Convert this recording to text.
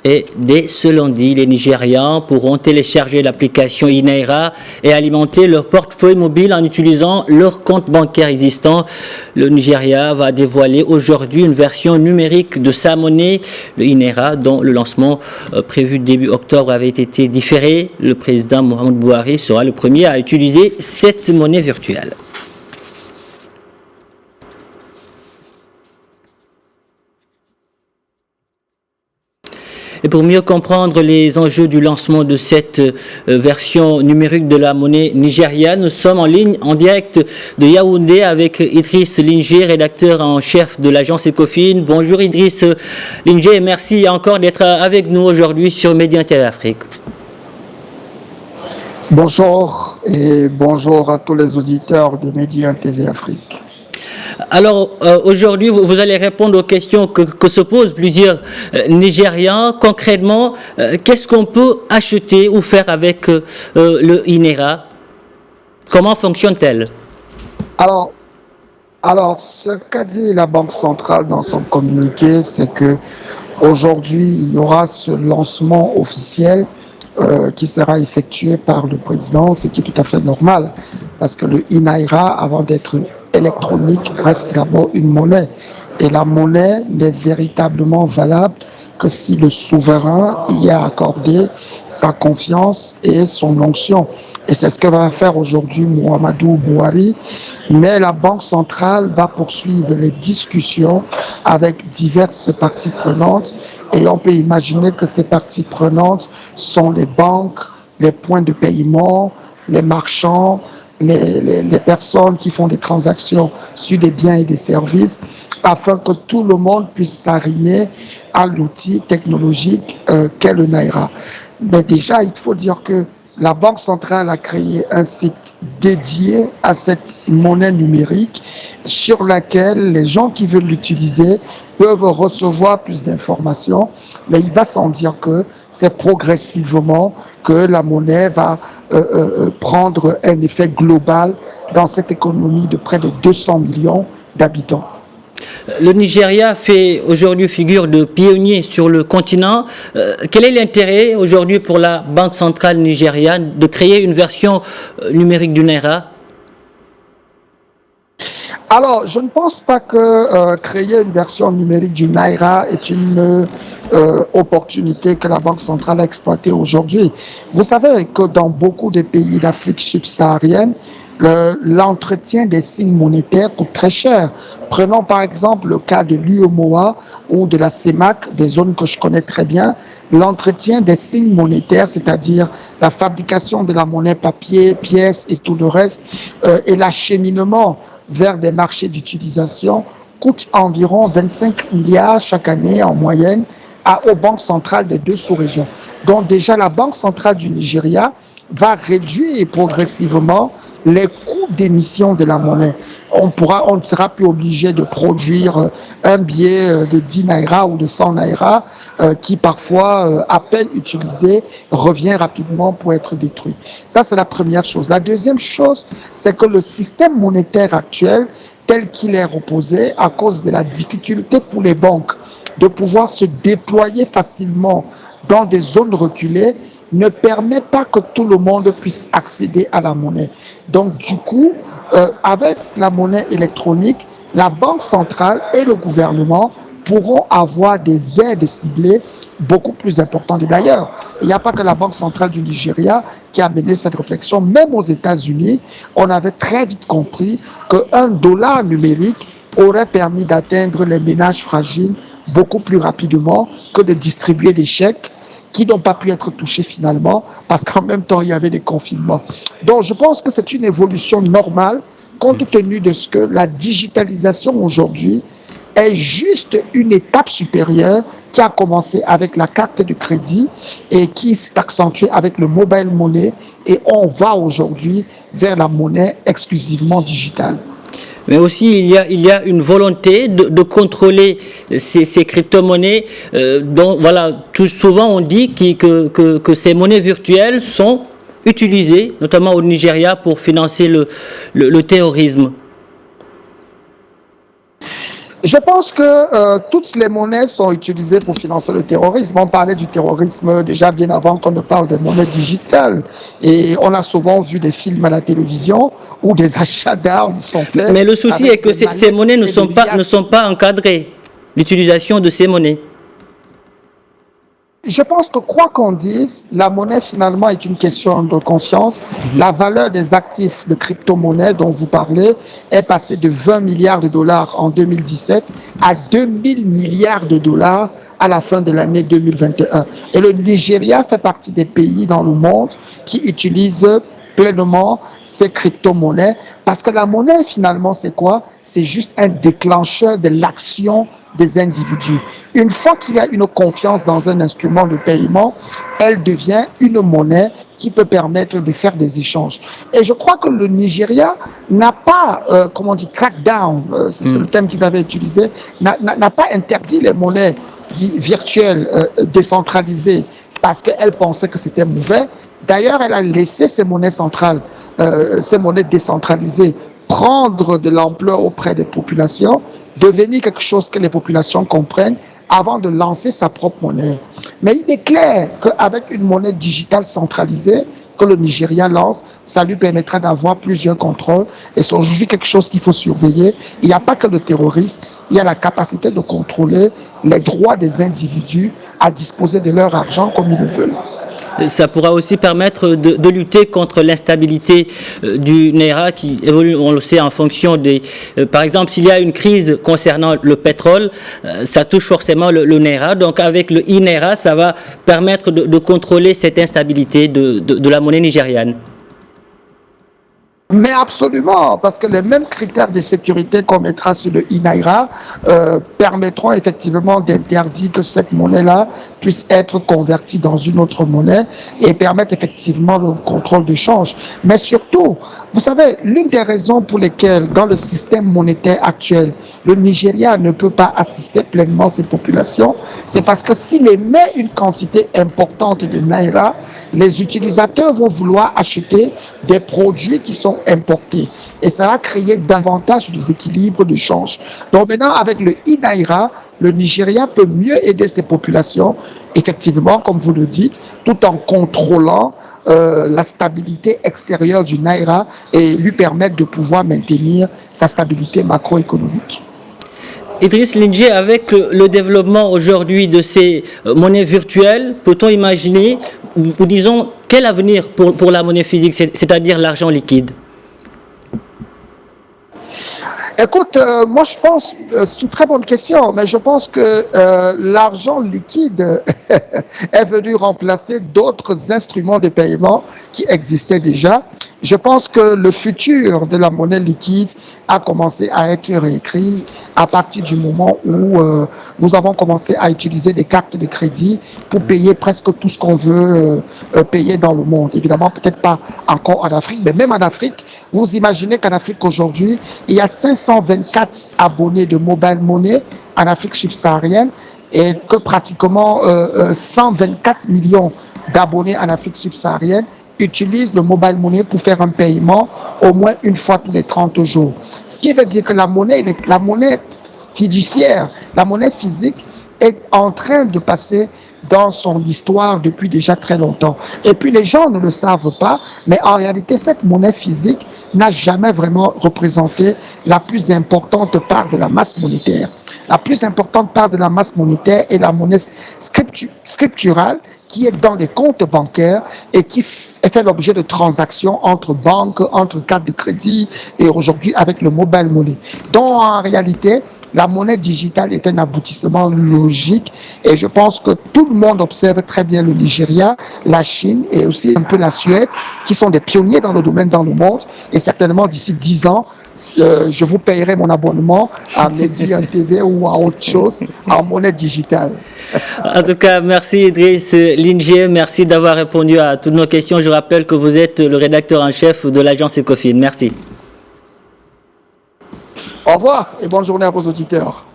Et dès ce lundi, les Nigérians pourront télécharger l'application iNaira et alimenter leur portefeuille mobile en utilisant leur compte bancaire existant. Le Nigeria va dévoiler aujourd'hui une version numérique de sa monnaie, le iNaira, dont le lancement prévu début octobre avait été différé. Le président Mohamed Bouhari sera le premier à utiliser cette monnaie virtuelle. Et pour mieux comprendre les enjeux du lancement de cette version numérique de la monnaie nigériane, nous sommes en ligne, en direct de Yaoundé avec Idriss Linger, rédacteur en chef de l'agence Ecofin. Bonjour Idriss Linger et merci encore d'être avec nous aujourd'hui sur Média TV Afrique. Bonjour et bonjour à tous les auditeurs de Média TV Afrique. Alors, aujourd'hui, vous allez répondre aux questions que se posent plusieurs Nigérians. Concrètement, qu'est-ce qu'on peut acheter ou faire avec le iNaira? Comment fonctionne-t-elle? Alors, ce qu'a dit la Banque centrale dans son communiqué, c'est que aujourd'hui, il y aura ce lancement officiel qui sera effectué par le président, ce qui est tout à fait normal, parce que le iNaira, avant d'être électronique, reste d'abord une monnaie. Et la monnaie n'est véritablement valable que si le souverain y a accordé sa confiance et son onction. Et c'est ce que va faire aujourd'hui Muhammadu Bouhari. Mais la Banque centrale va poursuivre les discussions avec diverses parties prenantes. Et on peut imaginer que ces parties prenantes sont les banques, les points de paiement, les marchands, les personnes qui font des transactions sur des biens et des services, afin que tout le monde puisse s'arrimer à l'outil technologique qu'est le Naira. Mais déjà, il faut dire que la Banque centrale a créé un site dédié à cette monnaie numérique sur laquelle les gens qui veulent l'utiliser peuvent recevoir plus d'informations, mais il va sans dire que c'est progressivement que la monnaie va prendre un effet global dans cette économie de près de 200 millions d'habitants. Le Nigeria fait aujourd'hui figure de pionnier sur le continent. Quel est l'intérêt aujourd'hui pour la Banque centrale nigériane de créer une version numérique du Naira? Alors, je ne pense pas que créer une version numérique du Naira est une opportunité que la Banque centrale a exploitée aujourd'hui. Vous savez que dans beaucoup de pays d'Afrique subsaharienne, l'entretien des signes monétaires coûte très cher. Prenons par exemple le cas de l'UEMOA ou de la CEMAC, des zones que je connais très bien. L'entretien des signes monétaires, c'est-à-dire la fabrication de la monnaie papier, pièces et tout le reste, et l'acheminement vers des marchés d'utilisation coûte environ 25 milliards chaque année en moyenne aux banques centrales des deux sous-régions. Donc déjà la Banque centrale du Nigeria va réduire progressivement les coûts d'émission de la monnaie. On ne sera plus obligé de produire un billet de 10 naira ou de 100 naira qui parfois, à peine utilisé, revient rapidement pour être détruit. Ça, c'est la première chose. La deuxième chose, c'est que le système monétaire actuel, tel qu'il est reposé, à cause de la difficulté pour les banques de pouvoir se déployer facilement dans des zones reculées, ne permet pas que tout le monde puisse accéder à la monnaie. Donc du coup, avec la monnaie électronique, la Banque centrale et le gouvernement pourront avoir des aides ciblées beaucoup plus importantes. Et d'ailleurs, il n'y a pas que la Banque centrale du Nigeria qui a mené cette réflexion. Même aux États-Unis, on avait très vite compris qu'un dollar numérique aurait permis d'atteindre les ménages fragiles beaucoup plus rapidement que de distribuer des chèques qui n'ont pas pu être touchés finalement, parce qu'en même temps, il y avait des confinements. Donc, je pense que c'est une évolution normale, compte tenu de ce que la digitalisation aujourd'hui est juste une étape supérieure qui a commencé avec la carte de crédit et qui s'est accentuée avec le mobile money, et on va aujourd'hui vers la monnaie exclusivement digitale. Mais aussi, il y a une volonté de contrôler ces crypto-monnaies dont, voilà, tout souvent on dit que ces monnaies virtuelles sont utilisées, notamment au Nigeria, pour financer le terrorisme. Je pense que toutes les monnaies sont utilisées pour financer le terrorisme. On parlait du terrorisme déjà bien avant qu'on ne parle des monnaies digitales. Et on a souvent vu des films à la télévision où des achats d'armes sont faits. Mais le souci est que ces monnaies ne sont pas encadrées, l'utilisation de ces monnaies. Je pense que quoi qu'on dise, la monnaie finalement est une question de confiance. La valeur des actifs de crypto-monnaies dont vous parlez est passée de 20 milliards de dollars en 2017 à 2000 milliards de dollars à la fin de l'année 2021. Et le Nigeria fait partie des pays dans le monde qui utilisent pleinement ces crypto-monnaies parce que la monnaie finalement c'est quoi? C'est juste un déclencheur de l'action des individus. Une fois qu'il y a une confiance dans un instrument de paiement, elle devient une monnaie qui peut permettre de faire des échanges. Et je crois que le Nigeria n'a pas, comment on dit, crackdown, c'est le terme qu'ils avaient utilisé, n'a pas interdit les monnaies virtuelles décentralisées parce qu'elle pensait que c'était mauvais. D'ailleurs, elle a laissé ces monnaies centrales, ces monnaies décentralisées prendre de l'ampleur auprès des populations, devenir quelque chose que les populations comprennent avant de lancer sa propre monnaie. Mais il est clair qu'avec une monnaie digitale centralisée que le Nigeria lance, ça lui permettra d'avoir plusieurs contrôles et c'est aujourd'hui quelque chose qu'il faut surveiller. Il n'y a pas que le terrorisme, il y a la capacité de contrôler les droits des individus à disposer de leur argent comme ils le veulent. Ça pourra aussi permettre de lutter contre l'instabilité du Naira qui évolue, on le sait, en fonction des... par exemple, s'il y a une crise concernant le pétrole, ça touche forcément le Naira. Donc avec le e-Naira, ça va permettre de contrôler cette instabilité de la monnaie nigériane. Mais absolument, parce que les mêmes critères de sécurité qu'on mettra sur le e-Naira permettront effectivement d'interdire que cette monnaie-là puisse être convertie dans une autre monnaie et permettre effectivement le contrôle de change. Mais surtout, vous savez, l'une des raisons pour lesquelles dans le système monétaire actuel, le Nigeria ne peut pas assister pleinement ses populations, c'est parce que s'il émet une quantité importante de Naira, les utilisateurs vont vouloir acheter des produits qui sont importés. Et ça va créer davantage de déséquilibre de change. Donc maintenant, avec le e-Naira, le Nigeria peut mieux aider ses populations, effectivement, comme vous le dites, tout en contrôlant la stabilité extérieure du Naira et lui permettre de pouvoir maintenir sa stabilité macroéconomique. Idriss Lindjé, avec le développement aujourd'hui de ces monnaies virtuelles, peut-on imaginer, ou disons, quel avenir pour la monnaie physique, c'est-à-dire l'argent liquide? Écoute, moi je pense, c'est une très bonne question, mais je pense que l'argent liquide est venu remplacer d'autres instruments de paiement qui existaient déjà. Je pense que le futur de la monnaie liquide a commencé à être réécrit à partir du moment où nous avons commencé à utiliser des cartes de crédit pour payer presque tout ce qu'on veut payer dans le monde. Évidemment, peut-être pas encore en Afrique, mais même en Afrique, vous imaginez qu'en Afrique aujourd'hui, il y a 524 abonnés de mobile money en Afrique subsaharienne et que pratiquement 124 millions d'abonnés en Afrique subsaharienne utilisent le mobile money pour faire un paiement au moins une fois tous les 30 jours. Ce qui veut dire que la monnaie fiduciaire, la monnaie physique est en train de passer dans son histoire depuis déjà très longtemps. Et puis les gens ne le savent pas, mais en réalité, cette monnaie physique n'a jamais vraiment représenté la plus importante part de la masse monétaire. La plus importante part de la masse monétaire est la monnaie scripturale qui est dans les comptes bancaires et qui fait l'objet de transactions entre banques, entre cartes de crédit et aujourd'hui avec le mobile money. Donc en réalité, la monnaie digitale est un aboutissement logique et je pense que tout le monde observe très bien le Nigeria, la Chine et aussi un peu la Suède qui sont des pionniers dans le domaine dans le monde et certainement d'ici 10 ans, je vous payerai mon abonnement à Média TV ou à autre chose en monnaie digitale. En tout cas, merci Idriss Lindjé, merci d'avoir répondu à toutes nos questions. Je rappelle que vous êtes le rédacteur en chef de l'agence Ecofin. Merci. Au revoir et bonne journée à vos auditeurs.